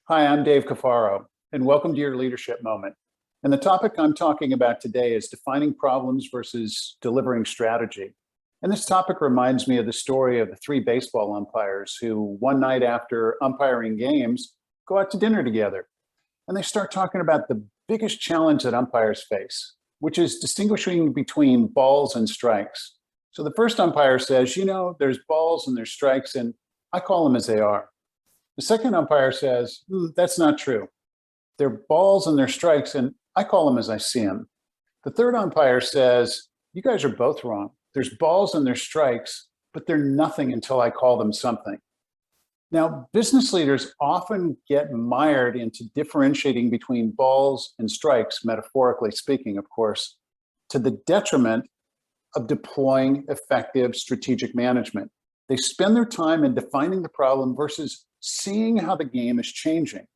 Hi, I'm Dave Cafaro, and welcome to your leadership moment. And the topic I'm talking about today is defining problems versus delivering strategy. And this topic reminds me of the story of the three baseball umpires who, one night after umpiring games, go out to dinner together. And they start talking about the biggest challenge that umpires face, which is distinguishing between balls and strikes. So the first umpire says, there's balls and there's strikes, and I call them as they are. The second umpire says, that's not true. They're balls and they're strikes, and I call them as I see them. The third umpire says, you guys are both wrong. There's balls and there's strikes, but they're nothing until I call them something. Now, business leaders often get mired into differentiating between balls and strikes, metaphorically speaking, of course, to the detriment of deploying effective strategic management. They spend their time in defining the problem versus seeing how the game is changing.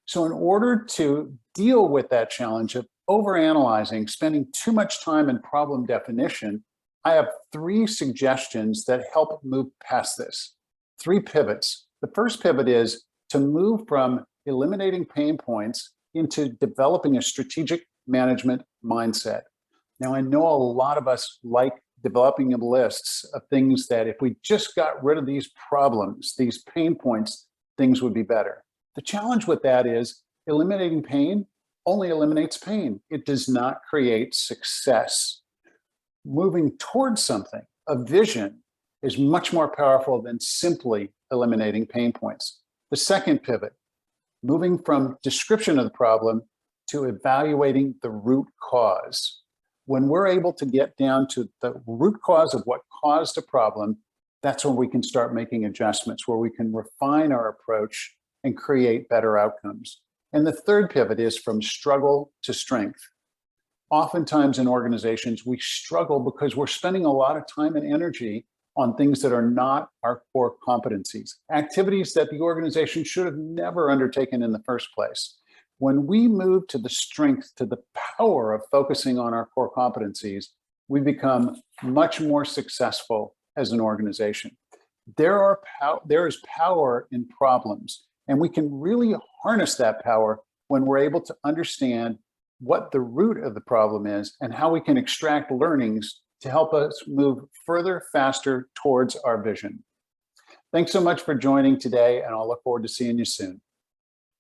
So in order to deal with that challenge of overanalyzing, spending too much time in problem definition, I have three suggestions that help move past this. Three pivots. The first pivot is to move from eliminating pain points into developing a strategic management mindset. Now, I know a lot of us like developing lists of things that if we just got rid of these problems, these pain points, things would be better. The challenge with that is eliminating pain only eliminates pain. It does not create success. Moving towards something, a vision, is much more powerful than simply eliminating pain points. The second pivot, moving from description of the problem to evaluating the root cause. When we're able to get down to the root cause of what caused a problem, that's when we can start making adjustments, where we can refine our approach and create better outcomes. And the third pivot is from struggle to strength. Oftentimes in organizations, we struggle because we're spending a lot of time and energy on things that are not our core competencies, activities that the organization should have never undertaken in the first place. When we move to the strength, to the power of focusing on our core competencies, we become much more successful as an organization. There is power in problems, and we can really harness that power when we're able to understand what the root of the problem is and how we can extract learnings to help us move further, faster towards our vision. Thanks so much for joining today, and I'll look forward to seeing you soon.